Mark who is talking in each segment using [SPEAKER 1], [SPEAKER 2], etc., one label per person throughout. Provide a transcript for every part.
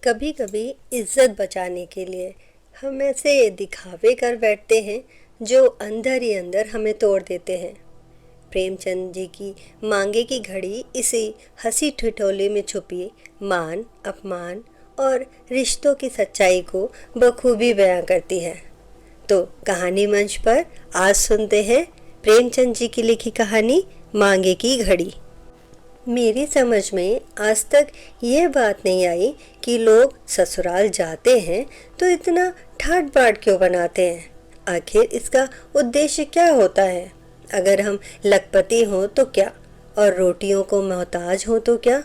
[SPEAKER 1] कभी कभी इज्जत बचाने के लिए हम ऐसे दिखावे कर बैठते हैं जो अंदर ही अंदर हमें तोड़ देते हैं। प्रेमचंद जी की मांगे की घड़ी इसी हंसी ठिठोले में छुपी मान अपमान और रिश्तों की सच्चाई को बखूबी बयां करती है। तो कहानी मंच पर आज सुनते हैं प्रेमचंद जी की लिखी कहानी मांगे की घड़ी। मेरी समझ में आज तक ये बात नहीं आई कि लोग ससुराल जाते हैं तो इतना ठाट बाट क्यों बनाते हैं। आखिर इसका उद्देश्य क्या होता है? अगर हम लखपति हों तो क्या, और रोटियों को मोहताज हों तो क्या?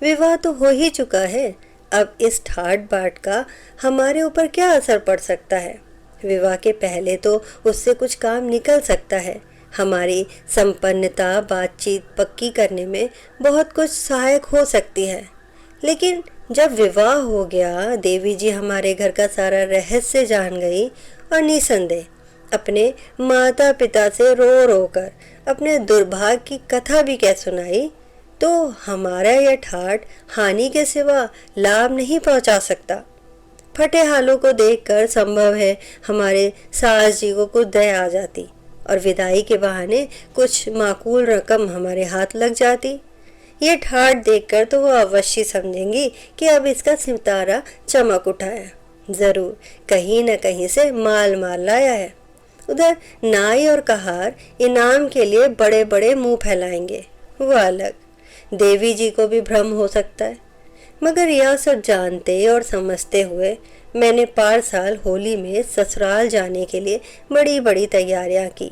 [SPEAKER 1] विवाह तो हो ही चुका है, अब इस ठाट बाट का हमारे ऊपर क्या असर पड़ सकता है? विवाह के पहले तो उससे कुछ काम निकल सकता है। हमारी संपन्नता बातचीत पक्की करने में बहुत कुछ सहायक हो सकती है। लेकिन जब विवाह हो गया, देवी जी हमारे घर का सारा रहस्य जान गई और निसंदेह अपने माता पिता से रो रो कर अपने दुर्भाग्य की कथा भी कह सुनाई, तो हमारा यह ठाट हानि के सिवा लाभ नहीं पहुंचा सकता। फटे हालों को देखकर संभव है हमारे सास जी को कुछ दया आ जाती और विदाई के बहाने कुछ माकूल रकम हमारे हाथ लग जाती। ये ठाट देखकर तो वो अवश्य समझेंगी कि अब इसका सितारा चमक उठा है, जरूर कहीं न कहीं से माल लाया है। उधर नाई और कहार इनाम के लिए बड़े बड़े मुंह फैलाएंगे, वो अलग। देवी जी को भी भ्रम हो सकता है। मगर यह सब जानते और समझते हुए मैंने 5 साल होली में ससुराल जाने के लिए बड़ी बड़ी तैयारियां की।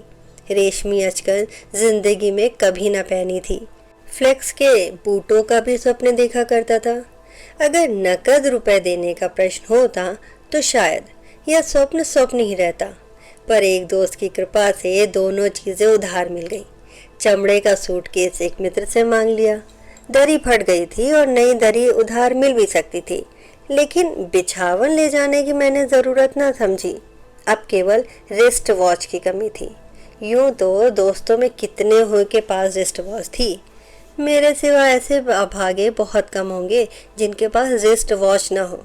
[SPEAKER 1] रेशमी अचकन जिंदगी में कभी न पहनी थी। फ्लेक्स के बूटों का भी स्वप्न देखा करता था। अगर नकद रुपए देने का प्रश्न होता तो शायद यह स्वप्न ही रहता, पर एक दोस्त की कृपा से दोनों चीजें उधार मिल गई। चमड़े का सूटकेस एक मित्र से मांग लिया। दरी फट गई थी और नई दरी उधार मिल भी सकती थी, लेकिन बिछावन ले जाने की मैंने जरूरत ना समझी। अब केवल रिस्ट वॉच की कमी थी। यूं तो दोस्तों में कितने हो के पास रिस्ट वॉच थी, मेरे सिवा ऐसे अभागे बहुत कम होंगे जिनके पास रिस्ट वॉच न हो।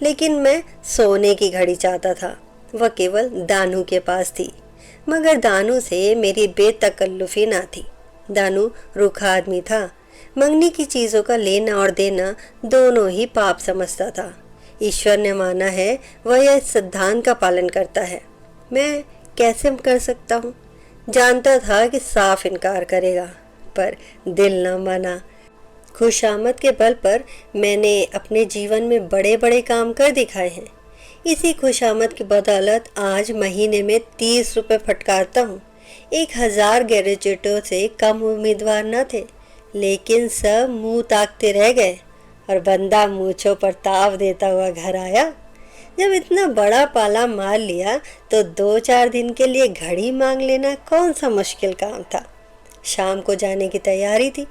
[SPEAKER 1] लेकिन मैं सोने की घड़ी चाहता था, वह केवल दानू के पास थी। मगर दानू से मेरी बेतकल्लुफी ना थी। दानू रूखा आदमी था। मंगनी की चीजों का लेना और देना दोनों ही पाप समझता था। ईश्वर ने माना है वह यह सिद्धांत का पालन करता है, मैं कैसे कर सकता हूँ? जानता था कि साफ इनकार करेगा, पर दिल न माना। खुशामद के बल पर मैंने अपने जीवन में बड़े बड़े काम कर दिखाए हैं। इसी खुशामद की बदौलत आज महीने में 30 रुपए फटकारता हूँ। 1000 ग्रेजुएटों से कम उम्मीदवार न थे, लेकिन सब मुंह ताकते रह गए और बंदा मूंछों पर ताव देता हुआ घर आया। जब इतना बड़ा पाला मार लिया तो 2-4 दिन के लिए घड़ी मांग लेना कौन सा मुश्किल काम था। शाम को जाने की तैयारी थी।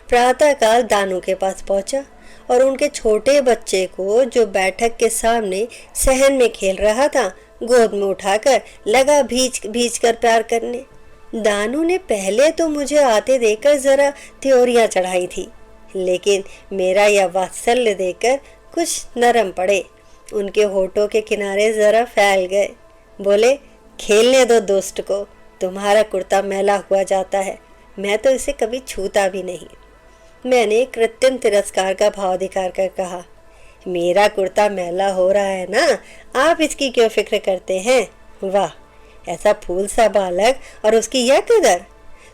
[SPEAKER 1] प्रातःकाल दानू के पास पहुंचा और उनके छोटे बच्चे को, जो बैठक के सामने सहन में खेल रहा था, गोद में उठाकर लगा भीज कर प्यार करने। दानू ने पहले तो मुझे आते देखकर जरा त्योरियां चढ़ाई थी, लेकिन मेरा यह वात्सल्य देखकर कुछ नरम पड़े। उनके होठों के किनारे जरा फैल गए। बोले, खेलने दो दोस्त को, तुम्हारा कुर्ता मैला हुआ जाता है, मैं तो इसे कभी छूता भी नहीं। मैंने कृत्रिम तिरस्कार का भाव दिखाकर कर कहा, मेरा कुर्ता मैला हो रहा है ना, आप इसकी क्यों फिक्र करते हैं? वाह, ऐसा फूल सा बालक और उसकी यह कदर।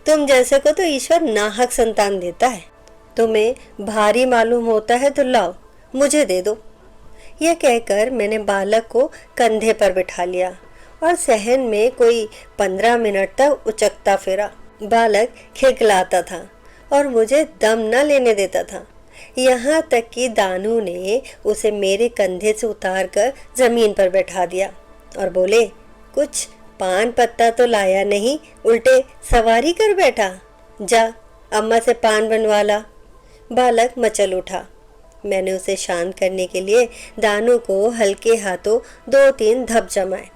[SPEAKER 1] तुम जैसे को तो ईश्वर नाहक संतान देता है। तुम्हें भारी मालूम होता है तो लाओ, मुझे दे दो। यह कहकर मैंने बालक को कंधे पर बिठा लिया और सहन में कोई 15 मिनट तक उचकता फिरा। बालक खिलखिलाता था और मुझे दम न लेने देता था। यहाँ तक कि दानू ने उसे मेरे कंधे से उतारकर जमीन पर बैठा दिया और बोले, कुछ पान पत्ता तो लाया नहीं, उल्टे सवारी कर बैठा। जा अम्मा से पान बनवा ला। बालक मचल उठा। मैंने उसे शांत करने के लिए दानू को हल्के हाथों 2-3 धप जमाए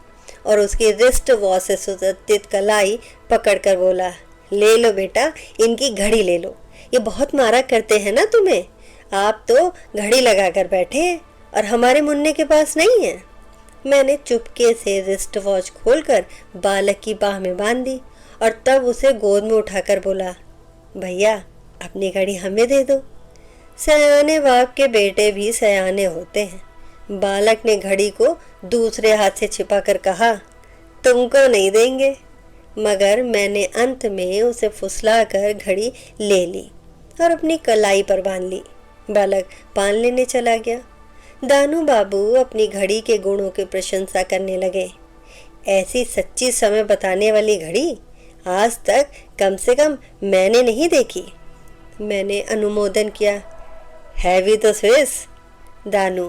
[SPEAKER 1] और उसकी रिस्ट वॉच से सुसज्जित कलाई पकड़कर बोला, ले लो बेटा, इनकी घड़ी ले लो। ये बहुत मारा करते हैं ना तुम्हें, आप तो घड़ी लगा कर बैठे हैं और हमारे मुन्ने के पास नहीं है। मैंने चुपके से रिस्ट वॉच खोलकर बालक की बाह में बांध दी और तब उसे गोद में उठाकर बोला, भैया अपनी घड़ी हमें दे दो। सयाने बाप के बेटे भी सयाने होते हैं। बालक ने घड़ी को दूसरे हाथ से छिपाकर कहा, तुमको नहीं देंगे। मगर मैंने अंत में उसे फुसलाकर घड़ी ले ली और अपनी कलाई पर बांध ली। बालक पान लेने चला गया। दानू बाबू अपनी घड़ी के गुणों की प्रशंसा करने लगे। ऐसी सच्ची समय बताने वाली घड़ी आज तक कम से कम मैंने नहीं देखी। मैंने अनुमोदन किया। है भी तो स्विस। दानू,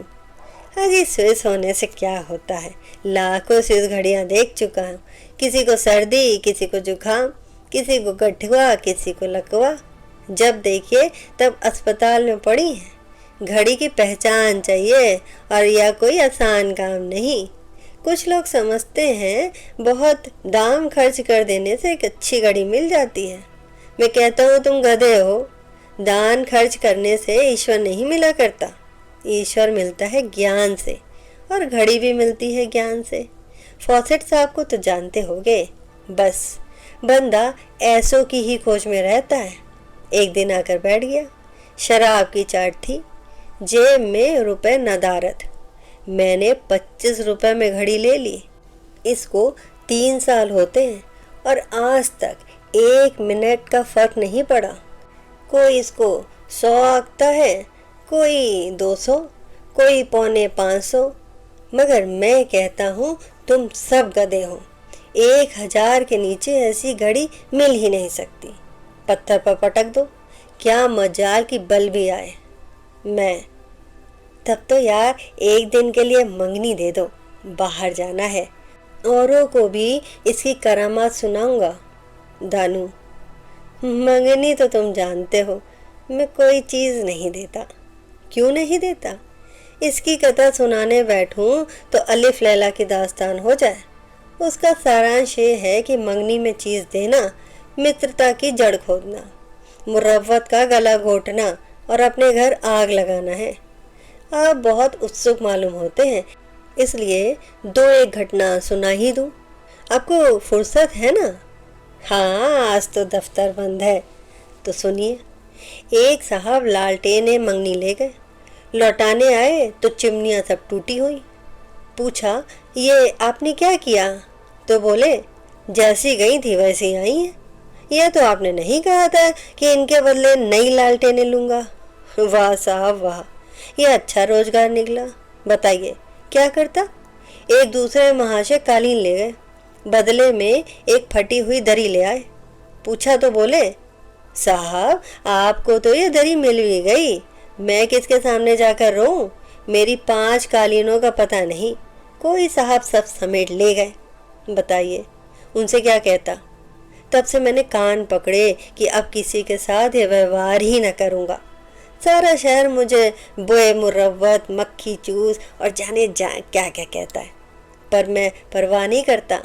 [SPEAKER 1] अजी स्विस होने से क्या होता है, लाखों स्विस घड़ियां देख चुका हूँ। किसी को सर्दी, किसी को जुकाम, किसी को गठुआ, किसी को लकवा। जब देखिए तब अस्पताल में पड़ी है। घड़ी की पहचान चाहिए और यह कोई आसान काम नहीं। कुछ लोग समझते हैं बहुत दाम खर्च कर देने से एक अच्छी घड़ी मिल जाती है। मैं कहता हूँ तुम गधे हो। दान खर्च करने से ईश्वर नहीं मिला करता। ईश्वर मिलता है ज्ञान से और घड़ी भी मिलती है ज्ञान से। फॉसेट साहब को तो जानते होगे। बस बंदा ऐसों की ही खोज में रहता है। एक दिन आकर बैठ गया। शराब की चाट थी। जेब में रुपए नदारत। मैंने 25 रुपए में घड़ी ले ली। इसको 3 साल होते हैं और आज तक 1 मिनट का फर्क नहीं पड़ा। कोई इसको 100 आंकता है, कोई 200, कोई 450। मगर मैं कहता हूँ तुम सब गधे हो। 1000 के नीचे ऐसी घड़ी मिल ही नहीं सकती। पत्थर पर पटक दो, क्या मजाल की बल भी आए। मैं, तब तो यार एक दिन के लिए मंगनी दे दो, बाहर जाना है। औरों को भी इसकी करामात सुनाऊंगा। दानू, मंगनी तो तुम जानते हो मैं कोई चीज़ नहीं देता। क्यों नहीं देता? इसकी कथा सुनाने बैठूं तो अलिफ लैला की दास्तान हो जाए। उसका सारांश ये है कि मंगनी में चीज़ देना मित्रता की जड़ खोदना, मुरव्वत का गला घोटना और अपने घर आग लगाना है। आप बहुत उत्सुक मालूम होते हैं, इसलिए 2-1 घटना सुना ही दूं। आपको फुर्सत है ना? हाँ, आज तो दफ्तर बंद है। तो सुनिए। एक साहब लालटेने मंगनी ले गए। लौटाने आए तो चिमनियाँ सब टूटी हुई। पूछा, ये आपने क्या किया? तो बोले, जैसी गई थी वैसी आई है। यह तो आपने नहीं कहा था कि इनके बदले नई लालटेनें लूँगा। वाह साहब वाह, यह अच्छा रोजगार निकला। बताइए क्या करता? एक दूसरे महाशय कालीन ले गए, बदले में एक फटी हुई दरी ले आए। पूछा तो बोले, साहब आपको तो ये दरी मिल भी गई, मैं किसके सामने जाकर रोऊं? मेरी 5 कालीनों का पता नहीं, कोई साहब सब समेट ले गए। बताइए उनसे क्या कहता? तब से मैंने कान पकड़े कि अब किसी के साथ ये व्यवहार ही न करूँगा। सारा शहर मुझे बोए मुरव्वत, मक्खी चूस और जाने क्या क्या कहता है, पर मैं परवाह नहीं करता।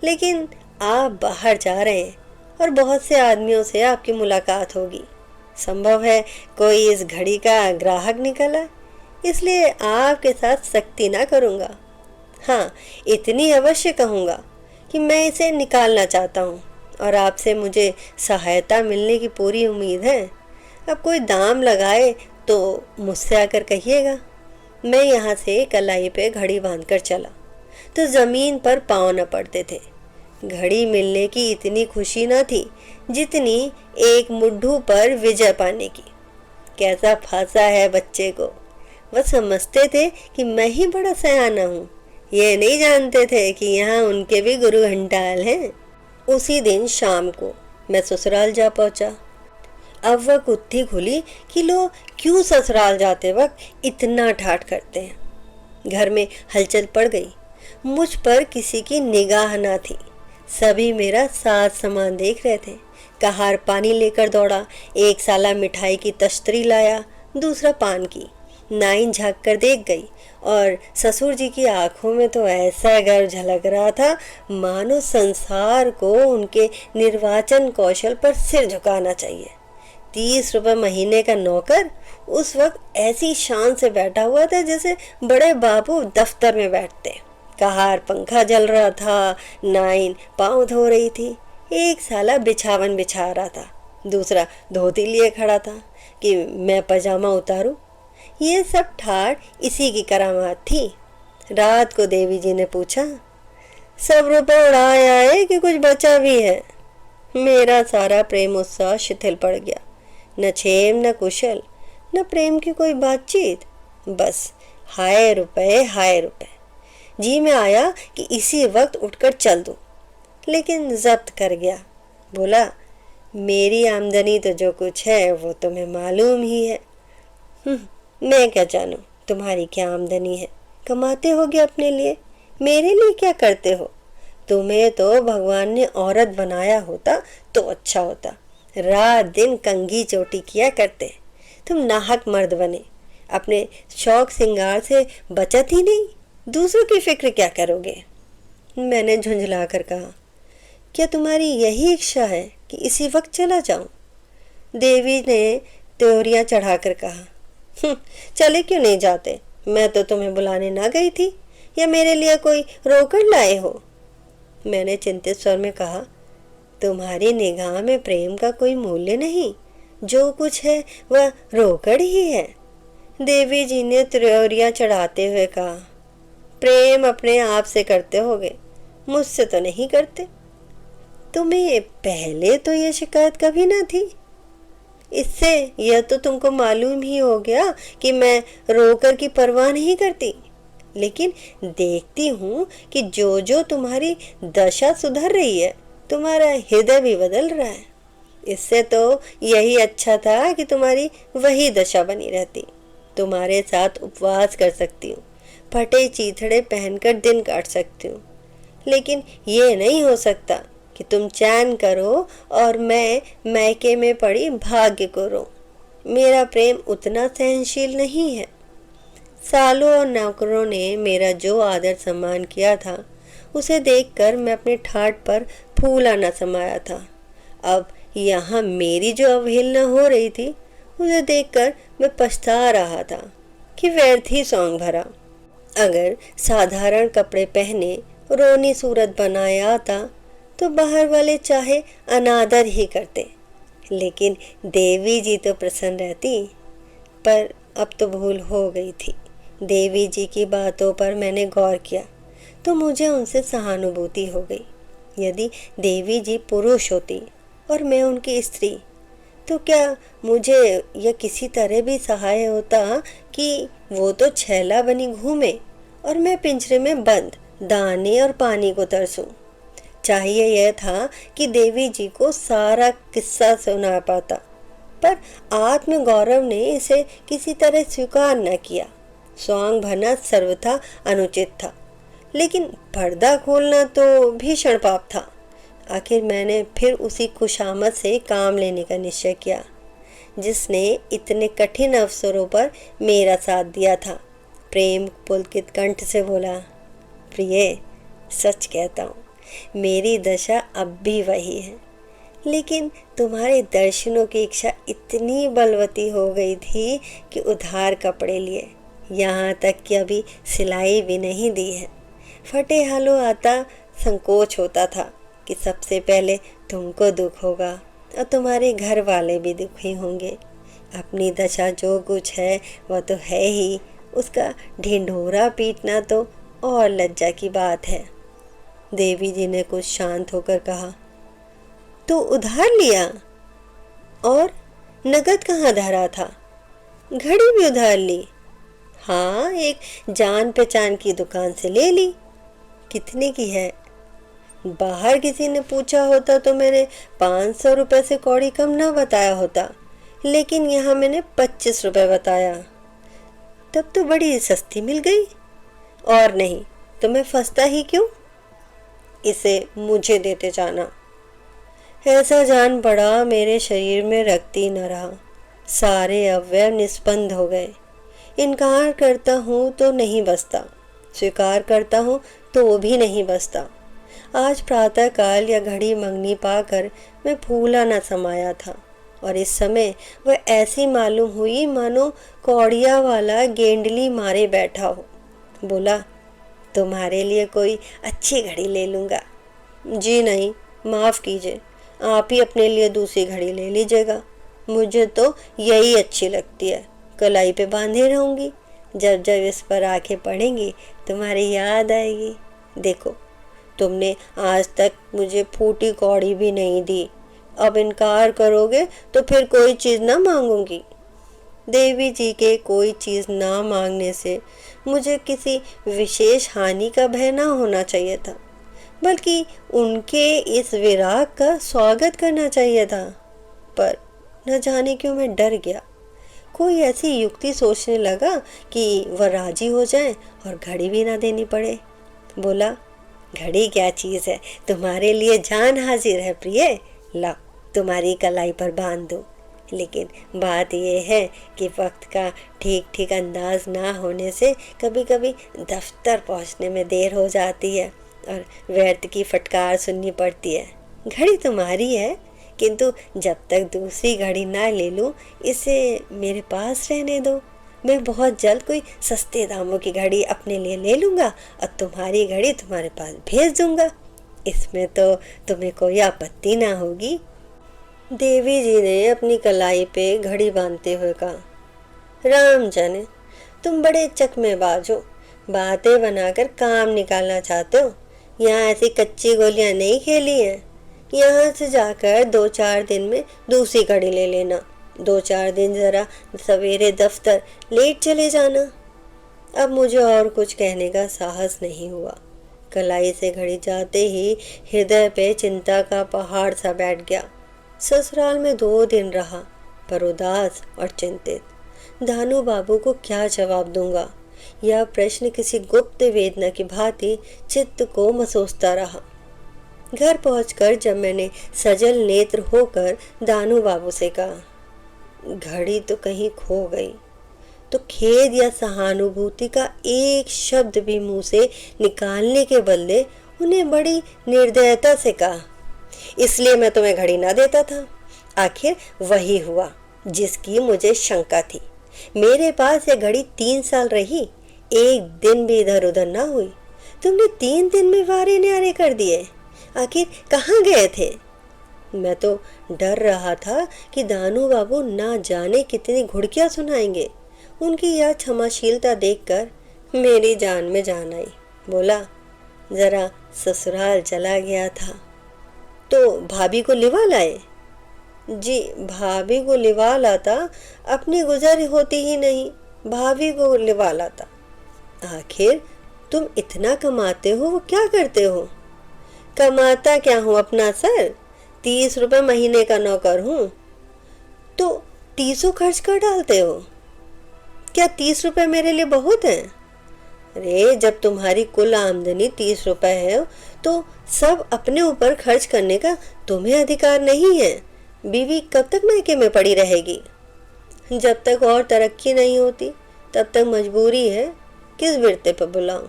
[SPEAKER 1] लेकिन आप बाहर जा रहे हैं और बहुत से आदमियों से आपकी मुलाकात होगी। संभव है कोई इस घड़ी का ग्राहक निकला, इसलिए आपके साथ सख्ती ना करूँगा। हाँ, इतनी अवश्य कहूँगा कि मैं इसे निकालना चाहता हूँ और आपसे मुझे सहायता मिलने की पूरी उम्मीद है। अब कोई दाम लगाए तो मुझसे आकर कहिएगा। मैं यहाँ से कलाई पे घड़ी बांधकर चला तो ज़मीन पर पाँव न पड़ते थे। घड़ी मिलने की इतनी खुशी न थी जितनी एक मुड्ढू पर विजय पाने की। कैसा फांसा है बच्चे को। वह समझते थे कि मैं ही बड़ा सयाना हूँ, ये नहीं जानते थे कि यहाँ उनके भी गुरु घंटाल हैं। उसी दिन शाम को मैं ससुराल जा पहुँचा। अब वह कुत्थी खुली कि लोग क्यों ससुराल जाते वक्त इतना ठाठ करते हैं। घर में हलचल पड़ गई। मुझ पर किसी की निगाह ना थी। सभी मेरा साथ सामान देख रहे थे। कहार पानी लेकर दौड़ा, एक साला मिठाई की तश्तरी लाया, दूसरा पान की। नाइन झाँक कर देख गई और ससुर जी की आंखों में तो ऐसा गर्व झलक रहा था मानो संसार को उनके निर्वाचन कौशल पर सिर झुकाना चाहिए। 30 रुपये महीने का नौकर, उस वक्त ऐसी शान से बैठा हुआ था जैसे बड़े बाबू दफ्तर में बैठते। कहार पंखा जल रहा था, नाइन पाँव धो रही थी, एक साला बिछावन बिछा रहा था, दूसरा धोती लिए खड़ा था कि मैं पजामा उतारूं। ये सब ठाठ इसी की करामात थी। रात को देवी जी ने पूछा, सब रुपए उड़ाया है कि कुछ बचा भी है? मेरा सारा प्रेम उत्साह शिथिल पड़ गया। न छेम न कुशल, न प्रेम की कोई बातचीत, बस हाय रुपए हाय रुपए। जी में आया कि इसी वक्त उठकर चल दूं, लेकिन जब्त कर गया। बोला, मेरी आमदनी तो जो कुछ है वो तुम्हें मालूम ही है। मैं क्या जानूं तुम्हारी क्या आमदनी है? कमाते होगे अपने लिए, मेरे लिए क्या करते हो? तुम्हें तो भगवान ने औरत बनाया होता तो अच्छा होता। रात दिन कंघी चोटी किया करते, तुम नाहक मर्द बने। अपने शौक सिंगार से बचत ही नहीं, दूसरों की फिक्र क्या करोगे? मैंने झुंझला कर कहा, क्या तुम्हारी यही इच्छा है कि इसी वक्त चला जाऊं? देवी ने त्योरियां चढ़ाकर कहा, चले क्यों नहीं जाते? मैं तो तुम्हें बुलाने ना गई थी, या मेरे लिए कोई रोकड़ लाए हो? मैंने चिंतित स्वर में कहा, तुम्हारी निगाह में प्रेम का कोई मूल्य नहीं, जो कुछ है वह रोकड़ ही है। देवी जी ने त्योरियां चढ़ाते हुए कहा, प्रेम अपने आप से करते होगे, मुझसे तो नहीं करते। तुम्हें पहले तो ये शिकायत कभी ना थी। इससे यह तो तुमको मालूम ही हो गया कि मैं रोकर की परवाह नहीं करती, लेकिन देखती हूँ कि जो जो तुम्हारी दशा सुधर रही है, तुम्हारा हृदय भी बदल रहा है। इससे तो यही अच्छा था कि तुम्हारी वही दशा बनी रहती। तुम्हारे साथ उपवास कर सकती हूँ, फटे चीथड़े पहनकर दिन काट सकती हूँ, लेकिन ये नहीं हो सकता कि तुम चैन करो और मैं मैके में पड़ी भाग्य को रो। मेरा प्रेम उतना सहनशील नहीं है। सालों और नौकरों ने मेरा जो आदर सम्मान किया था, उसे देखकर मैं अपने ठाठ पर फूला न समाया था। अब यहाँ मेरी जो अवहेलना हो रही थी, उसे देखकर मैं पछता रहा था कि व्यर्थ ही सौंग भरा। अगर साधारण कपड़े पहने रोनी सूरत बनाए आता तो बाहर वाले चाहे अनादर ही करते, लेकिन देवी जी तो प्रसन्न रहती। पर अब तो भूल हो गई थी। देवी जी की बातों पर मैंने गौर किया तो मुझे उनसे सहानुभूति हो गई। यदि देवी जी पुरुष होती और मैं उनकी स्त्री, तो क्या मुझे यह किसी तरह भी सहाय होता कि वो तो छैला बनी घूमे और मैं पिंजरे में बंद दाने और पानी को तरसूं? चाहिए यह था कि देवी जी को सारा किस्सा सुना पाता, पर आत्म गौरव ने इसे किसी तरह स्वीकार न किया। सौंग भरना सर्वथा अनुचित था, लेकिन पर्दा खोलना तो भीषण पाप था। आखिर मैंने फिर उसी खुशामद से काम लेने का निश्चय किया जिसने इतने कठिन अवसरों पर मेरा साथ दिया था। प्रेम पुलकित कंठ से बोला, प्रिय, सच कहता हूँ, मेरी दशा अब भी वही है, लेकिन तुम्हारे दर्शनों की इच्छा इतनी बलवती हो गई थी कि उधार कपड़े लिए, यहाँ तक कि अभी सिलाई भी नहीं दी है। फटे हालों आता संकोच होता था कि सबसे पहले तुमको दुख होगा और तुम्हारे घर वाले भी दुखी होंगे। अपनी दशा जो कुछ है वह तो है ही, उसका ढिंढोरा पीटना तो और लज्जा की बात है। देवी जी ने कुछ शांत होकर कहा, तो उधार लिया? और नगद कहाँ धरा था? घड़ी भी उधार ली? हाँ, एक जान पहचान की दुकान से ले ली। कितने की है? बाहर किसी ने पूछा होता तो मैंने 500 रुपये से कौड़ी कम ना बताया होता, लेकिन यहाँ मैंने 25 रुपये बताया। तब तो बड़ी सस्ती मिल गई। और नहीं तो मैं फंसता ही क्यों? इसे मुझे देते जाना। ऐसा जान पड़ा मेरे शरीर में रक्त ही न रहा, सारे अवयव निस्पंद हो गए। इनकार करता हूँ तो नहीं बसता, स्वीकार करता हूँ तो भी नहीं बसता। आज प्रातः काल या घड़ी मंगनी पाकर मैं फूला न समाया था। और इस समय वह ऐसी मालूम हुई मानो कौड़िया वाला गेंडली मारे बैठा हो। बोला, तुम्हारे लिए कोई अच्छी घड़ी ले लूँगा। जी नहीं, माफ़ कीजिए, आप ही अपने लिए दूसरी घड़ी ले लीजिएगा। मुझे तो यही अच्छी लगती है, कलाई पे बांधे रहूँगी। जब जब इस पर आंखें पड़ेंगी तुम्हारी याद आएगी। देखो, तुमने आज तक मुझे फूटी कौड़ी भी नहीं दी, अब इनकार करोगे तो फिर कोई चीज़ ना मांगूंगी। देवी जी के कोई चीज़ ना मांगने से मुझे किसी विशेष हानि का भय ना होना चाहिए था, बल्कि उनके इस विराग का स्वागत करना चाहिए था। पर न जाने क्यों मैं डर गया। कोई ऐसी युक्ति सोचने लगा कि वह राजी हो जाए और घड़ी भी ना देनी पड़े। बोला, घड़ी क्या चीज़ है, तुम्हारे लिए जान हाजिर है प्रिय, ला तुम्हारी कलाई पर बांध दूँ। लेकिन बात यह है कि वक्त का ठीक ठीक अंदाज ना होने से कभी कभी दफ्तर पहुंचने में देर हो जाती है और व्यर्थ की फटकार सुननी पड़ती है। घड़ी तुम्हारी है, किंतु जब तक दूसरी घड़ी ना ले लूँ इसे मेरे पास रहने दो। मैं बहुत जल्द कोई सस्ते दामों की घड़ी अपने लिए ले लूँगा और तुम्हारी घड़ी तुम्हारे पास भेज दूँगा। इसमें तो तुम्हें कोई आपत्ति ना होगी। देवी जी ने अपनी कलाई पे घड़ी बांधते हुए कहा, राम जाने, तुम बड़े चकमेबाज हो, बातें बनाकर काम निकालना चाहते हो। यहाँ ऐसी कच्ची गोलियाँ नहीं खेली हैं। यहाँ से जाकर 2-4 दिन में दूसरी घड़ी ले लेना। 2-4 दिन ज़रा सवेरे दफ्तर लेट चले जाना। अब मुझे और कुछ कहने का साहस नहीं हुआ। कलाई से घड़ी जाते ही हृदय पे चिंता का पहाड़ सा बैठ गया। ससुराल में 2 दिन रहा, पर उदास और चिंतित। दानू बाबू को क्या जवाब दूंगा, यह प्रश्न किसी गुप्त वेदना की भांति चित्त को मसोसता रहा। घर पहुंचकर जब मैंने सजल नेत्र होकर दानू बाबू से कहा, घड़ी तो कहीं खो गई, तो खेद या सहानुभूति का एक शब्द भी मुंह से निकालने के बदले उन्हें बड़ी निर्दयता से कहा, इसलिए मैं तुम्हें घड़ी ना देता था। आखिर वही हुआ जिसकी मुझे शंका थी। मेरे पास यह घड़ी 3 साल रही, एक दिन भी इधर उधर ना हुई। तुमने 3 दिन में वारे न्यारे कर दिए। आखिर कहाँ गए थे? मैं तो डर रहा था कि दानू बाबू ना जाने कितनी घुड़कियां सुनाएंगे। उनकी यह क्षमाशीलता देखकर मेरी जान में जान आई। बोला, जरा ससुराल चला गया था। तो भाभी को लिवा लाए? जी, भाभी को लिवा लाता, अपनी गुजर होती ही नहीं, भाभी को लिवा लाता। आखिर तुम इतना कमाते हो, वो क्या करते हो? कमाता क्या हूँ अपना सर, 30 रुपए महीने का नौकर हूँ। तो 30 खर्च कर डालते हो? क्या 30 रुपए मेरे लिए बहुत है? अरे, जब तुम्हारी कुल आमदनी 30 रुपए है तो सब अपने ऊपर खर्च करने का तुम्हें अधिकार नहीं है। बीवी कब तक मायके में पड़ी रहेगी? जब तक और तरक्की नहीं होती तब तक मजबूरी है, किस बिरते पर बुलाऊं?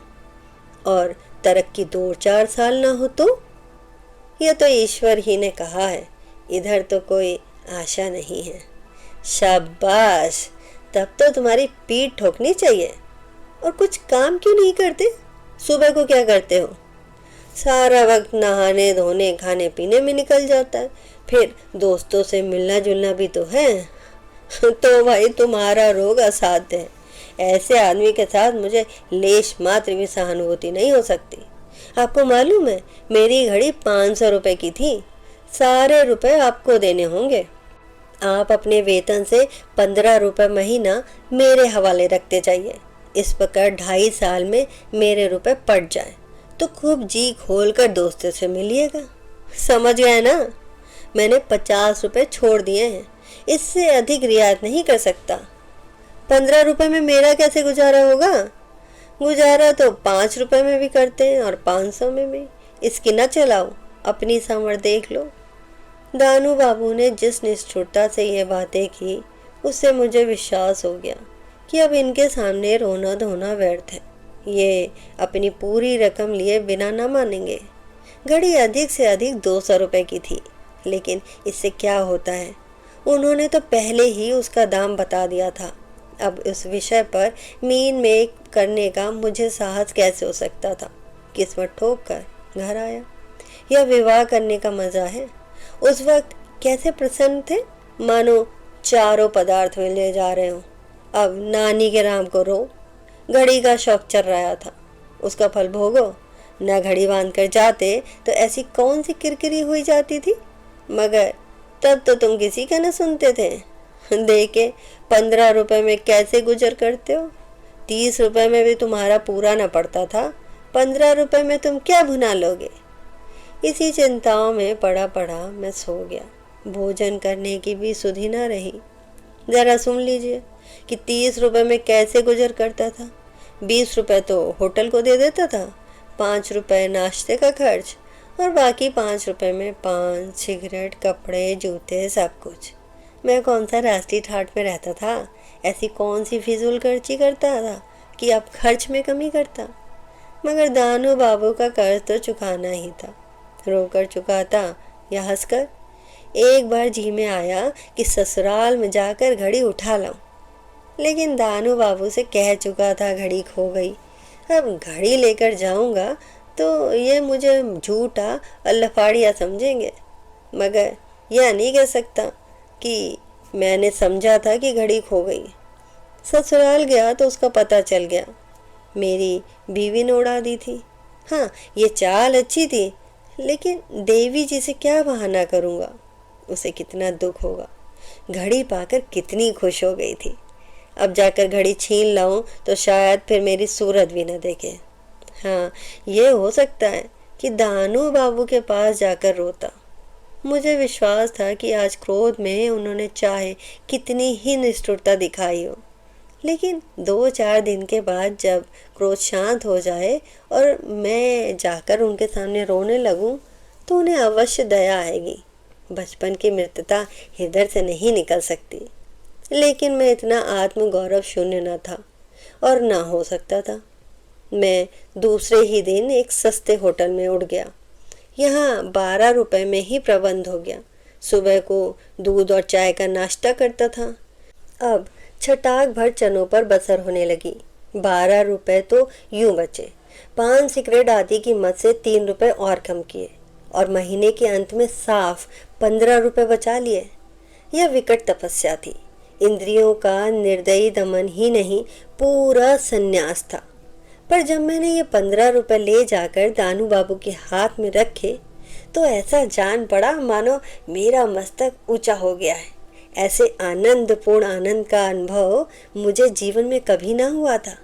[SPEAKER 1] और तरक्की 2-4 साल ना हो तो? यह तो ईश्वर ही ने कहा है, इधर तो कोई आशा नहीं है। शाबाश, तब तो तुम्हारी पीठ ठोकनी चाहिए। और कुछ काम क्यों नहीं करते? सुबह को क्या करते हो? सारा वक्त नहाने धोने खाने पीने में निकल जाता है, फिर दोस्तों से मिलना जुलना भी तो है। तो भाई तुम्हारा रोग असाध्य है। ऐसे आदमी के साथ मुझे लेश मात्र भी सहानुभूति नहीं हो सकती। आपको मालूम है, मेरी घड़ी 500 रुपए की थी। सारे रुपए आपको देने होंगे। आप अपने वेतन से 15 रुपए महीना मेरे हवाले रखते जाइए। इस प्रकार 2.5 साल में मेरे रुपए पट जाए तो खूब जी खोल कर दोस्तों से मिलिएगा। समझ गए ना? मैंने 50 रुपए छोड़ दिए हैं, इससे अधिक रियायत नहीं कर सकता। 15 रुपए में मेरा कैसे गुजारा होगा? गुजारा तो 5 रुपए में भी करते हैं और 500 में भी। इसकी न चलाओ, अपनी समझ देख लो। दानू बाबू ने जिस निष्ठुरता से ये बातें की, उससे मुझे विश्वास हो गया कि अब इनके सामने रोना धोना व्यर्थ है। ये अपनी पूरी रकम लिए बिना न मानेंगे। घड़ी अधिक से अधिक 200 रुपए की थी, लेकिन इससे क्या होता है? उन्होंने तो पहले ही उसका दाम बता दिया था। अब उस विषय पर मीन में करने का मुझे साहस कैसे हो सकता था। किस्मत ठोक कर घर आया। यह विवाह करने का मजा है। उस वक्त कैसे प्रसन्न थे, मानो चारों पदार्थ मिले जा रहे हो। अब नानी के राम को रो। घड़ी का शौक चल रहा था, उसका फल भोगो। न घड़ी बांध कर जाते तो ऐसी कौन सी किरकिरी हुई जाती थी। मगर तब तो तुम किसी का न सुनते थे। देखे 15 रुपए में कैसे गुजर करते हो। 30 रुपए में भी तुम्हारा पूरा न पड़ता था, 15 रुपए में तुम क्या भुना लोगे। इसी चिंताओं में पड़ा पड़ा मैं सो गया। भोजन करने की भी सुधि न रही। जरा सुन लीजिए कि 30 रुपए में कैसे गुजर करता था। 20 रुपए तो होटल को दे देता था, 5 रुपए नाश्ते का खर्च, और बाकी 5 रुपए में पान, सिगरेट, कपड़े, जूते, सब कुछ। मैं कौन सा राष्ट्रीय ठाट में रहता था, ऐसी कौन सी फिजूल खर्ची करता था कि अब खर्च में कमी करता। मगर दानू बाबू का कर्ज तो चुकाना ही था। रोकर चुकाता या हंसकर। एक बार जी में आया कि ससुराल में जाकर घड़ी उठा लाऊं, लेकिन दानू बाबू से कह चुका था घड़ी खो गई। अब घड़ी लेकर जाऊंगा तो ये मुझे झूठा और लफाड़िया समझेंगे। मगर यह नहीं कह सकता कि मैंने समझा था कि घड़ी खो गई। ससुराल गया तो उसका पता चल गया। मेरी बीवी ने उड़ा दी थी। हाँ, ये चाल अच्छी थी, लेकिन देवी जी से क्या बहाना करूँगा। उसे कितना दुख होगा। घड़ी पाकर कितनी खुश हो गई थी। अब जाकर घड़ी छीन लाऊं तो शायद फिर मेरी सूरत भी न देखे। हाँ, ये हो सकता है कि दानू बाबू के पास जाकर रोता। मुझे विश्वास था कि आज क्रोध में उन्होंने चाहे कितनी ही निष्ठुरता दिखाई हो, लेकिन 2-4 दिन के बाद जब क्रोध शांत हो जाए और मैं जाकर उनके सामने रोने लगूं तो उन्हें अवश्य दया आएगी। बचपन की मृतता हृदय से नहीं निकल सकती। लेकिन मैं इतना आत्मगौरव शून्य न था और ना हो सकता था। मैं दूसरे ही दिन एक सस्ते होटल में उठ गया। यहाँ 12 रुपए में ही प्रबंध हो गया। सुबह को दूध और चाय का नाश्ता करता था। अब छटाक भर चनों पर बसर होने लगी। 12 रुपए तो यूं बचे। पान, सिगरेट आदि की मद से 3 रुपए और कम किए और महीने के अंत में साफ 15 रुपए बचा लिए। यह विकट तपस्या थी। इंद्रियों का निर्दयी दमन ही नहीं, पूरा संन्यास था। पर जब मैंने ये 15 रुपए ले जाकर दानू बाबू के हाथ में रखे तो ऐसा जान पड़ा मानो मेरा मस्तक ऊंचा हो गया है। ऐसे आनंदपूर्ण आनंद का अनुभव मुझे जीवन में कभी ना हुआ था।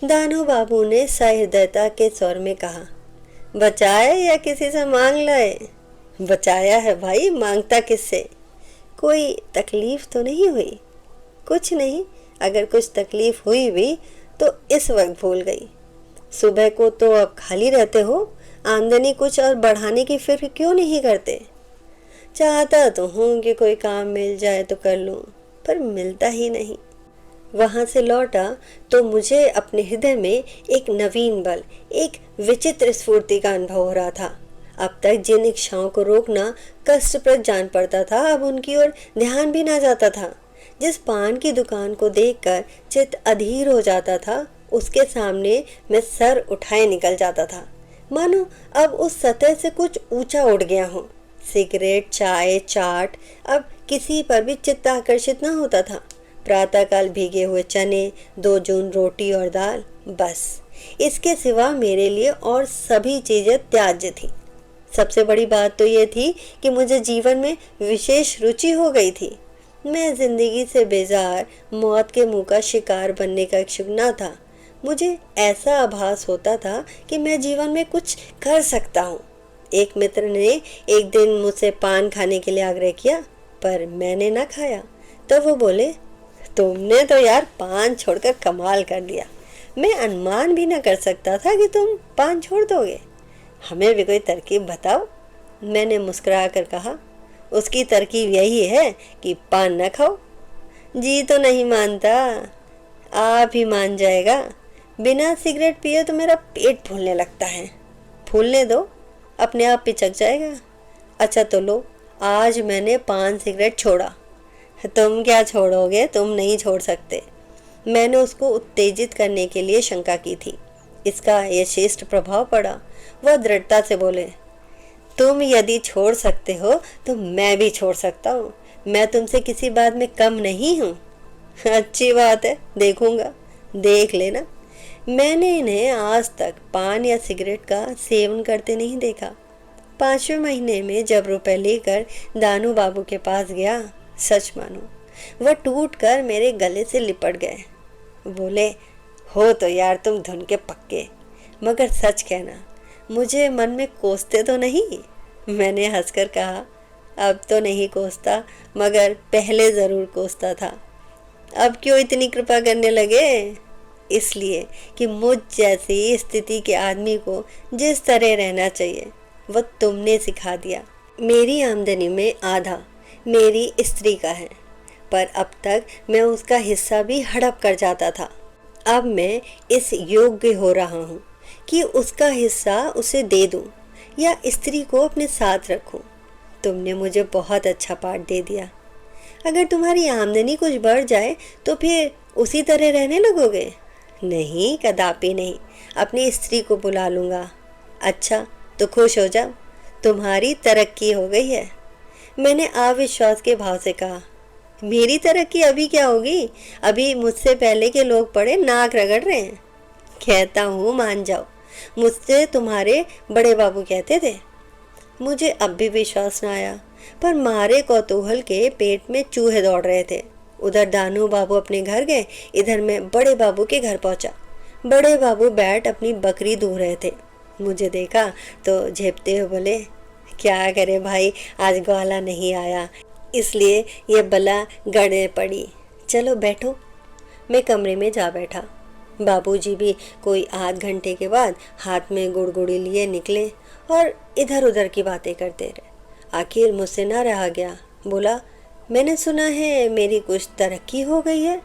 [SPEAKER 1] दानू बाबू ने सहृदयता के स्वर में कहा, बचाए या किसी से मांग लाए। बचाया है भाई, मांगता किससे। कोई तकलीफ तो नहीं हुई। कुछ नहीं, अगर कुछ तकलीफ हुई भी तो इस वक्त भूल गई। सुबह को तो अब खाली रहते हो, आमदनी कुछ और बढ़ाने की फिक्र क्यों नहीं करते। चाहता तो हूँ कि कोई काम मिल जाए तो कर लूँ, पर मिलता ही नहीं। वहां से लौटा तो मुझे अपने हृदय में एक नवीन बल, एक विचित्र स्फूर्ति का अनुभव हो रहा था। अब तक जिन इच्छाओं को रोकना कष्टप्रद जान पड़ता था, अब उनकी ओर ध्यान भी ना जाता था। जिस पान की दुकान को देखकर चित्त अधीर हो जाता था, उसके सामने मैं सर उठाए निकल जाता था, मानो अब उस सतह से कुछ ऊंचा उठ गया हूँ। सिगरेट, चाय, चाट अब किसी पर भी चित्त आकर्षित न होता था। प्रातःकाल भीगे हुए चने, 2 जून रोटी और दाल, बस इसके सिवा मेरे लिए और सभी चीजें त्याज्य थी। सबसे बड़ी बात तो ये थी कि मुझे जीवन में विशेष रुचि हो गई थी। मैं जिंदगी से बेजार, मौत के मुंह का शिकार बनने का इच्छुक न था। मुझे ऐसा आभास होता था कि मैं जीवन में कुछ कर सकता हूँ। एक मित्र ने एक दिन मुझसे पान खाने के लिए आग्रह किया, पर मैंने ना खाया। तो वो बोले, तुमने तो यार पान छोड़कर कमाल कर दिया। मैं अनुमान भी ना कर सकता था कि तुम पान छोड़ दोगे। हमें भी कोई तरकीब बताओ। मैंने मुस्कुरा कर कहा, उसकी तरकीब यही है कि पान न खाओ। जी तो नहीं मानता, आप ही मान जाएगा। बिना सिगरेट पिए तो मेरा पेट फूलने लगता है। फूलने दो, अपने आप पिचक जाएगा। अच्छा तो लो, आज मैंने पान सिगरेट छोड़ा। तुम क्या छोड़ोगे, तुम नहीं छोड़ सकते। मैंने उसको उत्तेजित करने के लिए शंका की थी। इसका यथेष्ट प्रभाव पड़ा। वह दृढ़ता से बोले, तुम यदि छोड़ सकते हो तो मैं भी छोड़ सकता हूँ। मैं तुमसे किसी बात में कम नहीं हूँ। अच्छी बात है, देखूंगा, देख लेना। मैंने इन्हें आज तक पान या सिगरेट का सेवन करते नहीं देखा। 5वें महीने में जब रुपए लेकर दानू बाबू के पास गया, सच मानो वह टूट कर मेरे गले से लिपट गए। बोले, हो तो यार तुम धुन के पक्के, मगर सच कहना, मुझे मन में कोसते तो नहीं? मैंने हंसकर कहा, अब तो नहीं कोसता, मगर पहले ज़रूर कोसता था। अब क्यों इतनी कृपा करने लगे? इसलिए कि मुझ जैसी स्थिति के आदमी को जिस तरह रहना चाहिए वह तुमने सिखा दिया। मेरी आमदनी में आधा मेरी स्त्री का है, पर अब तक मैं उसका हिस्सा भी हड़प कर जाता था। अब मैं इस योग्य हो रहा हूँ कि उसका हिस्सा उसे दे दूँ या स्त्री को अपने साथ रखूँ। तुमने मुझे बहुत अच्छा पाठ दे दिया। अगर तुम्हारी आमदनी कुछ बढ़ जाए तो फिर उसी तरह रहने लगोगे? नहीं, कदापि नहीं। अपनी स्त्री को बुला लूँगा। अच्छा, तो खुश हो जाओ, तुम्हारी तरक्की हो गई है। मैंने अविश्वास के भाव से कहा, मेरी तरक्की अभी क्या होगी? अभी मुझसे पहले के लोग पड़े नाक रगड़ रहे हैं। कहता हूँ मान जाओ, मुझसे तुम्हारे बड़े बाबू कहते थे। मुझे अब भी विश्वास न आया, पर मारे कौतूहल के पेट में चूहे दौड़ रहे थे। उधर दानू बाबू अपने घर गए, इधर मैं बड़े बाबू के घर पहुंचा। बड़े बाबू बैठ अपनी बकरी दूह रहे थे। मुझे देखा तो झेपते हुए बोले, क्या करे भाई, आज ग्वाला नहीं आया, इसलिए ये बला गड़े पड़ी। चलो बैठो। मैं कमरे में जा बैठा। बाबूजी भी कोई आध घंटे के बाद हाथ में गुड़गुड़ी लिए निकले और इधर उधर की बातें करते रहे। आखिर मुझसे ना रहा गया। बोला, मैंने सुना है मेरी कुछ तरक्की हो गई है।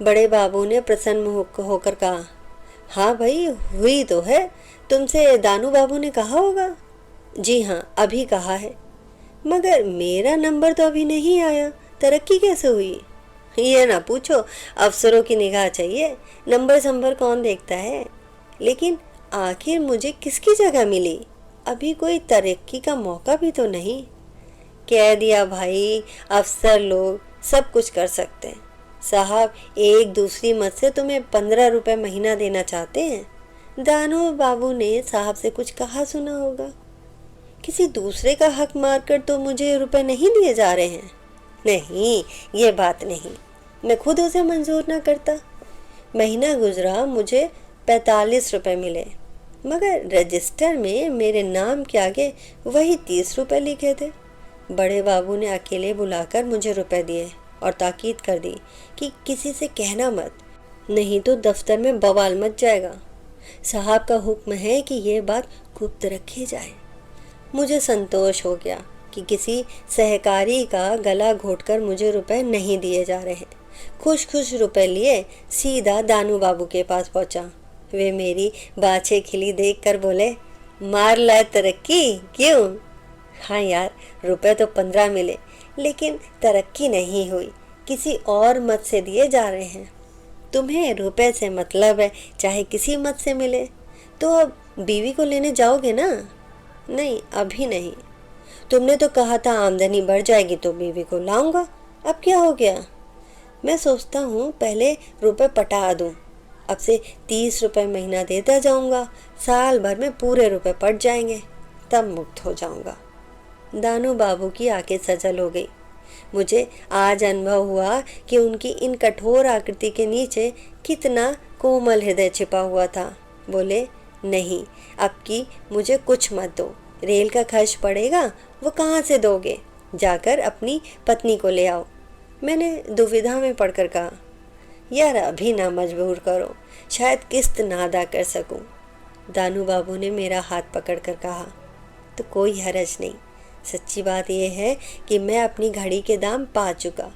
[SPEAKER 1] बड़े बाबू ने प्रसन्न होकर कहा, हाँ भाई, हुई तो है। तुमसे दानू बाबू ने कहा होगा। जी हाँ, अभी कहा है, मगर मेरा नंबर तो अभी नहीं आया। तरक्की कैसे हुई? ये ना पूछो, अफसरों की निगाह चाहिए, नंबर संबर कौन देखता है। लेकिन आखिर मुझे किसकी जगह मिली? अभी कोई तरक्की का मौका भी तो नहीं। कह दिया भाई, अफसर लोग सब कुछ कर सकते हैं। साहब एक दूसरी मत से तुम्हें 15 रुपए महीना देना चाहते हैं। दानू बाबू ने साहब से कुछ कहा सुना होगा। किसी दूसरे का हक मारकर तो मुझे रुपए नहीं दिए जा रहे हैं। नहीं, ये बात नहीं, मैं खुद उसे मंजूर ना करता। महीना गुजरा, मुझे 45 रुपए मिले, मगर रजिस्टर में मेरे नाम के आगे वही 30 रुपए लिखे थे। बड़े बाबू ने अकेले बुलाकर मुझे रुपए दिए और ताकीद कर दी कि किसी से कहना मत, नहीं तो दफ्तर में बवाल मच जाएगा। साहब का हुक्म है कि ये बात गुप्त रखी जाए। मुझे संतोष हो गया कि किसी सहकारी का गला घोटकर मुझे रुपए नहीं दिए जा रहे। खुश खुश रुपए लिए सीधा दानू बाबू के पास पहुंचा। वे मेरी बाछे खिली देखकर बोले, मार लाए तरक्की, क्यों? हाँ यार, रुपए तो 15 मिले, लेकिन तरक्की नहीं हुई, किसी और मत से दिए जा रहे हैं। तुम्हें रुपए से मतलब है, चाहे किसी मत से मिले। तो अब बीवी को लेने जाओगे ना? नहीं, अभी नहीं। तुमने तो कहा था आमदनी बढ़ जाएगी तो बीवी को लाऊंगा, अब क्या हो गया? मैं सोचता हूँ पहले रुपए पटा दूँ, अब से 30 रुपए महीना देता जाऊँगा, साल भर में पूरे रुपए पट जाएंगे, तब मुक्त हो जाऊँगा। दानू बाबू की आंखें सजल हो गई। मुझे आज अनुभव हुआ कि उनकी इन कठोर आकृति के नीचे कितना कोमल हृदय छिपा हुआ था। बोले, नहीं, अब की मुझे कुछ मत दो, रेल का खर्च पड़ेगा, वो कहाँ से दोगे? जाकर अपनी पत्नी को ले आओ। मैंने दुविधा में पड़कर कहा, यार अभी ना मजबूर करो, शायद किस्त ना अदा कर सकूं। दानू बाबू ने मेरा हाथ पकड़कर कहा, तो कोई हरज नहीं। सच्ची बात यह है कि मैं अपनी घड़ी के दाम पा चुका।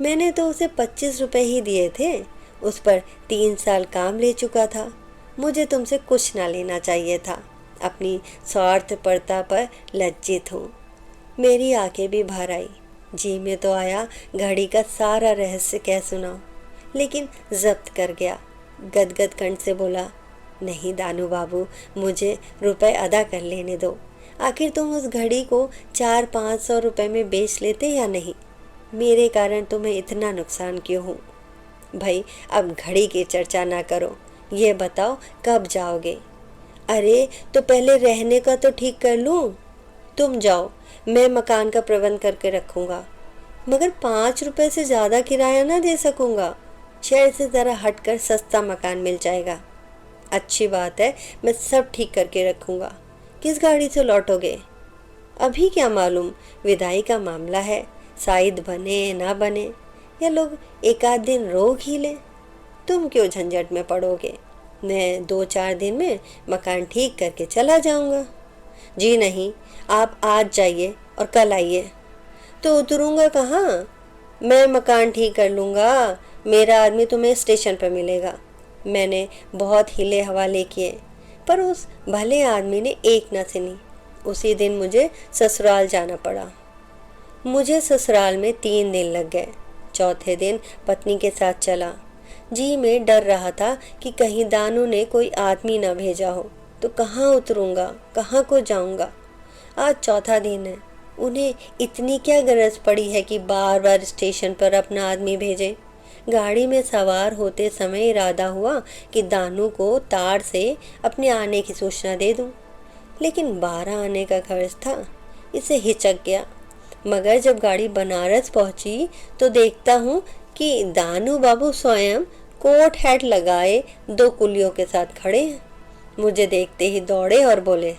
[SPEAKER 1] मैंने तो उसे 25 रुपए ही दिए थे, उस पर 3 साल काम ले चुका था। मुझे तुमसे कुछ ना लेना चाहिए था। अपनी स्वार्थपरता पर लज्जित हूँ। मेरी आंखें भी भर आई। जी में तो आया घड़ी का सारा रहस्य कह सुनाऊं, लेकिन जब्त कर गया। गदगद कंठ से बोला, नहीं दानू बाबू, मुझे रुपए अदा कर लेने दो। आखिर तुम उस घड़ी को 400-500 रुपए में बेच लेते या नहीं? मेरे कारण तुम्हें इतना नुकसान क्यों हो? भाई अब घड़ी की चर्चा ना करो, ये बताओ कब जाओगे? अरे तो पहले रहने का तो ठीक कर लूं। तुम जाओ, मैं मकान का प्रबंध करके रखूंगा, मगर 5 रुपए से ज़्यादा किराया ना दे सकूंगा। शहर से ज़रा हटकर सस्ता मकान मिल जाएगा। अच्छी बात है, मैं सब ठीक करके रखूंगा। किस गाड़ी से लौटोगे? अभी क्या मालूम, विदाई का मामला है, शायद बने ना बने, या लोग एक आध दिन रोक ही ले। तुम क्यों झंझट में पड़ोगे? मैं 2-4 दिन में मकान ठीक करके चला जाऊंगा। जी नहीं, आप आज जाइए और कल आइए। तो उतरूंगा कहाँ? मैं मकान ठीक कर लूँगा, मेरा आदमी तुम्हें स्टेशन पर मिलेगा। मैंने बहुत हिले हवाले किए, पर उस भले आदमी ने एक न सुनी। उसी दिन मुझे ससुराल जाना पड़ा। मुझे ससुराल में 3 दिन लग गए। चौथे दिन पत्नी के साथ चला। जी में डर रहा था कि कहीं दानू ने कोई आदमी न भेजा हो तो कहाँ उतरूंगा, कहाँ को जाऊंगा। आज चौथा दिन है। उन्हें इतनी क्या गरज पड़ी है कि बार बार स्टेशन पर अपना आदमी भेजे? गाड़ी में सवार होते समय इरादा हुआ कि दानू को तार से अपने आने की सूचना दे दूं, लेकिन 12 आने का खर्च था, इसे हिचक गया। मगर जब गाड़ी बनारस पहुंची तो देखता हूँ कि दानू बाबू स्वयं कोट हैट लगाए 2 कुलियों के साथ खड़े हैं। मुझे देखते ही दौड़े और बोले,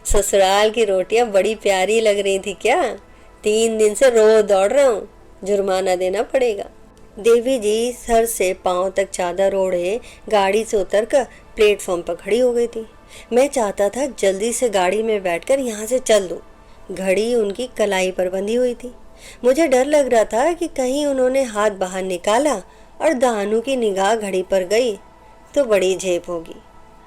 [SPEAKER 1] ससुराल की रोटियां बड़ी प्यारी लग रही थी क्या? 3 दिन से रोज दौड़ रहा हूँ, जुर्माना देना पड़ेगा। देवी जी सर से पांव तक चादर ओढ़े गाड़ी से उतरकर प्लेटफॉर्म पर खड़ी हो गई थी। मैं चाहता था जल्दी से गाड़ी में बैठकर यहाँ से चल दूँ। घड़ी उनकी कलाई पर बंधी हुई थी। मुझे डर लग रहा था कि कहीं उन्होंने हाथ बाहर निकाला और दानू की निगाह घड़ी पर गई तो बड़ी झेप होगी।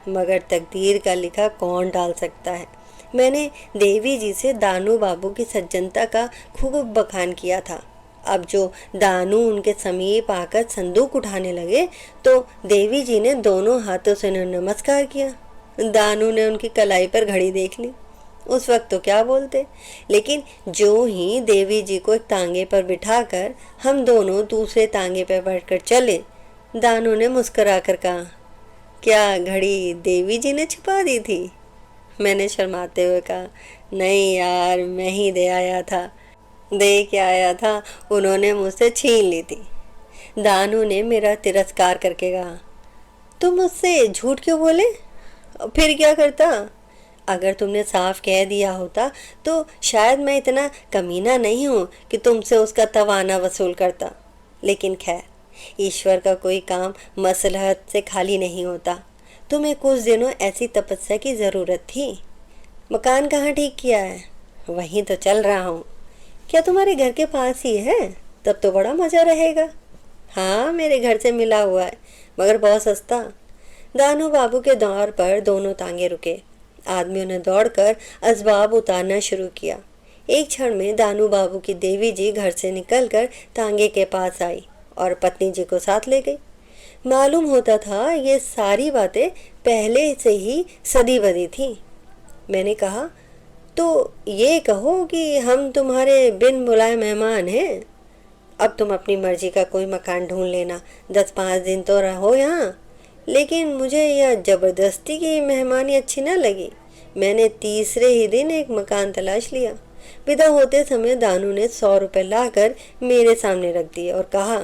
[SPEAKER 1] मगर तकदीर का लिखा कौन टाल सकता है। मैंने देवी जी से दानू बाबू की सज्जनता का खूब बखान किया था। अब जो दानू उनके समीप आकर संदूक उठाने लगे तो देवी जी ने दोनों हाथों से नमस्कार किया। दानू ने उनकी कलाई पर घड़ी देख ली। उस वक्त तो क्या बोलते, लेकिन जो ही देवी जी को एक तांगे पर बिठाकर हम दोनों दूसरे तांगे पर बैठकर चले, दानू ने मुस्कुराकर कहा, क्या घड़ी देवी जी ने छिपा दी थी? मैंने शर्माते हुए कहा, नहीं यार, मैं ही दे आया था। दे के आया था, उन्होंने मुझसे छीन ली थी। दानू ने मेरा तिरस्कार करके कहा, तुम मुझसे झूठ क्यों बोले? फिर क्या करता? अगर तुमने साफ कह दिया होता तो शायद मैं इतना कमीना नहीं हूँ कि तुमसे उसका तवाना वसूल करता। लेकिन खैर, ईश्वर का कोई काम मसलहत से खाली नहीं होता। तुम्हें कुछ दिनों ऐसी तपस्या की ज़रूरत थी। मकान कहाँ ठीक किया है? वहीं तो चल रहा हूँ। क्या तुम्हारे घर के पास ही है? तब तो बड़ा मज़ा रहेगा। हाँ, मेरे घर से मिला हुआ है, मगर बहुत सस्ता। दानू बाबू के दौर पर दोनों तांगे रुके। आदमियों ने दौड़कर असबाब उतारना शुरू किया। एक क्षण में दानू बाबू की देवी जी घर से निकलकर तांगे के पास आई और पत्नी जी को साथ ले गई। मालूम होता था ये सारी बातें पहले से ही सदी बदी थी। मैंने कहा, तो ये कहो कि हम तुम्हारे बिन बुलाए मेहमान हैं। अब तुम अपनी मर्जी का कोई मकान ढूंढ लेना, 10-5 दिन तो रहो यहाँ। लेकिन मुझे यह जबरदस्ती की मेहमानी अच्छी न लगी। मैंने तीसरे ही दिन एक मकान तलाश लिया। विदा होते समय दानू ने 100 रुपये लाकर मेरे सामने रख दिए और कहा,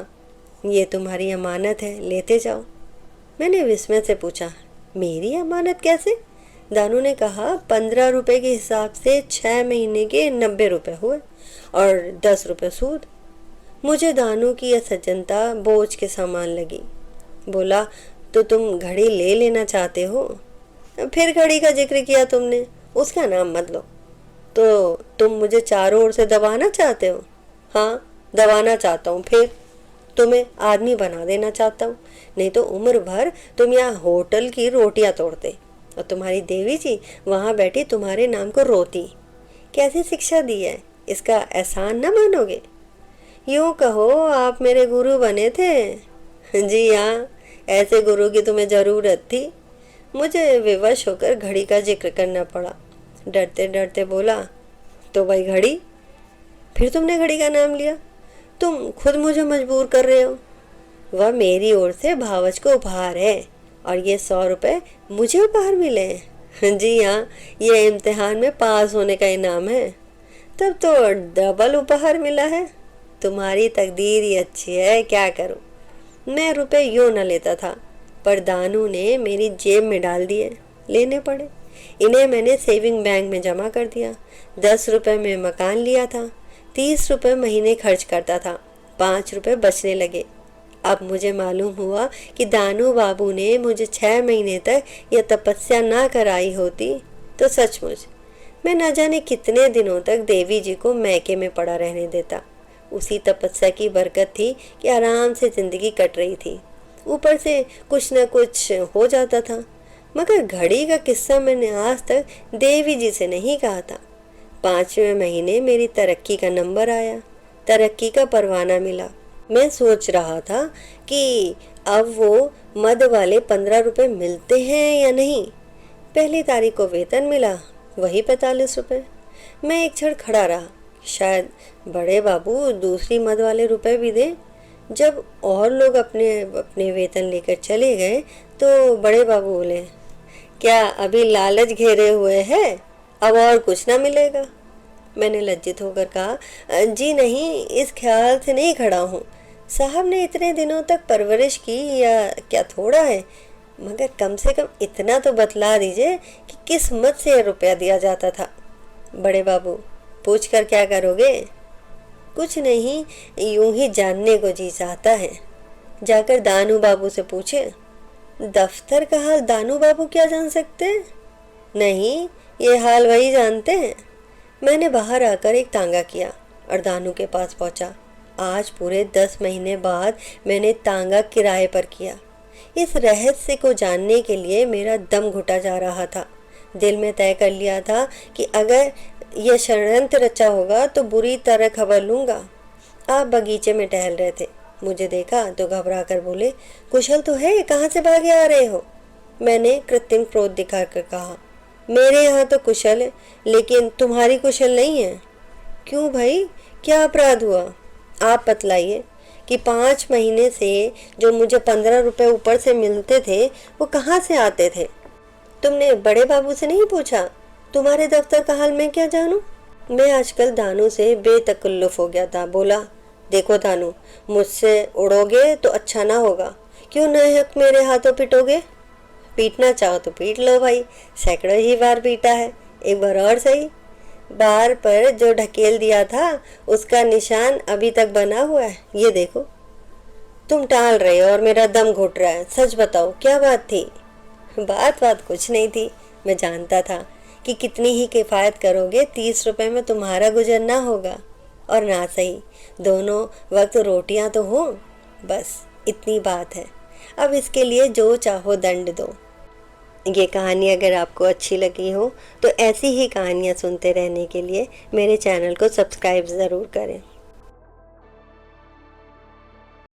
[SPEAKER 1] ये तुम्हारी अमानत है, लेते जाओ। मैंने विस्मय से पूछा, मेरी अमानत कैसे? दानू ने कहा, 15 रुपये के हिसाब से 6 महीने के 90 रुपये हुए और 10 रुपये सूद। मुझे दानू की यह सज्जनता बोझ के समान लगी। बोला, तो तुम घड़ी ले लेना चाहते हो? फिर घड़ी का जिक्र किया तुमने, उसका नाम मत लो। तो तुम मुझे चारों ओर से दबाना चाहते हो? हाँ, दबाना चाहता हूँ। फिर तुम्हें आदमी बना देना चाहता हूँ, नहीं तो उम्र भर तुम यहाँ होटल की रोटियाँ तोड़ते और तुम्हारी देवी जी वहाँ बैठी तुम्हारे नाम को रोती। कैसी शिक्षा दी है, इसका एहसान न मानोगे? यूँ कहो आप मेरे गुरु बने थे। जी हाँ, ऐसे गुरु की तुम्हें ज़रूरत थी। मुझे विवश होकर घड़ी का जिक्र करना पड़ा। डरते डरते बोला, तो भाई घड़ी? फिर तुमने घड़ी का नाम लिया। तुम खुद मुझे मजबूर कर रहे हो। वह मेरी ओर से भावच को उपहार है और ये 100 रुपये मुझे उपहार मिले हैं। जी हाँ, ये इम्तिहान में पास होने का इनाम है। तब तो डबल उपहार मिला है। तुम्हारी तकदीर ही अच्छी है, क्या करूं। मैं रुपए यूँ न लेता था, पर दानू ने मेरी जेब में डाल दिए, लेने पड़े। इन्हें मैंने सेविंग बैंक में जमा कर दिया। 10 रुपये में मकान लिया था। 30 रुपये महीने खर्च करता था। 5 रुपये बचने लगे। अब मुझे मालूम हुआ कि दानू बाबू ने मुझे 6 महीने तक यह तपस्या ना कराई होती तो सचमुच मैं न जाने कितने दिनों तक देवी जी को मैके में पड़ा रहने देता। उसी तपस्या की बरकत थी कि आराम से जिंदगी कट रही थी। ऊपर से कुछ न कुछ हो जाता था। मगर घड़ी का किस्सा मैंने आज तक देवी जी से नहीं कहा था। 5वें महीने मेरी तरक्की का नंबर आया, तरक्की का परवाना मिला। मैं सोच रहा था कि अब वो मद वाले 15 रुपये मिलते हैं या नहीं। पहली तारीख को वेतन मिला, वही 45 रुपये। मैं एक क्षण खड़ा रहा, शायद बड़े बाबू दूसरी मद वाले रुपए भी दें। जब और लोग अपने अपने वेतन लेकर चले गए तो बड़े बाबू बोले, क्या अभी लालच घेरे हुए है, अब और कुछ ना मिलेगा? मैंने लज्जित होकर कहा, जी नहीं, इस ख्याल से नहीं खड़ा हूँ। साहब ने इतने दिनों तक परवरिश की, या क्या थोड़ा है? मगर कम से कम इतना तो बतला दीजिए कि किस मत से यह रुपया दिया जाता था। बड़े बाबू, पूछ कर क्या करोगे? कुछ नहीं, यूं ही जानने को जी चाहता है। जाकर दानू बाबू से पूछे। दफ्तर का हाल दानू बाबू क्या जान सकते? नहीं, ये हाल वही जानते हैं। मैंने बाहर आकर एक तांगा किया और दानू के पास पहुंचा। आज पूरे 10 महीने बाद मैंने तांगा किराए पर किया। इस रहस्य को जानने के लिए मेरा दम घुटा जा रहा था। दिल में तय कर लिया था कि अगर यह षड्यंत्र रचा होगा तो बुरी तरह खबर लूँगा। आप बगीचे में टहल रहे थे, मुझे देखा तो घबरा कर बोले, कुशल तो है, कहाँ से भागे आ रहे हो? मैंने कृत्रिम क्रोध दिखाकर कहा, मेरे यहाँ तो कुशल है, लेकिन तुम्हारी कुशल नहीं है। क्यों भाई, क्या अपराध हुआ? आप बतलाइए कि 5 महीने से जो मुझे 15 रुपये ऊपर से मिलते थे वो कहाँ से आते थे? तुमने बड़े बाबू से नहीं पूछा? तुम्हारे दफ्तर का हाल मैं क्या जानूं? मैं आजकल दानू से बेतकल्लुफ हो गया था। बोला, देखो दानू, मुझसे उड़ोगे तो अच्छा ना होगा। क्यों नाहक मेरे हाथों पिटोगे? पीटना चाहो तो पीट लो भाई, सैकड़ों ही बार पीटा है, एक बार और सही। बार पर जो ढकेल दिया था उसका निशान अभी तक बना हुआ है, ये देखो। तुम टाल रहे हो और मेरा दम घुट रहा है। सच बताओ, क्या बात थी? बात कुछ नहीं थी। मैं जानता था कि कितनी ही किफ़ायत करोगे, 30 रुपये में तुम्हारा गुजर ना होगा। और ना सही, दोनों वक्त रोटियां तो हो, बस इतनी बात है। अब इसके लिए जो चाहो दंड दो। ये कहानी अगर आपको अच्छी लगी हो तो ऐसी ही कहानियाँ सुनते रहने के लिए मेरे चैनल को सब्सक्राइब ज़रूर करें।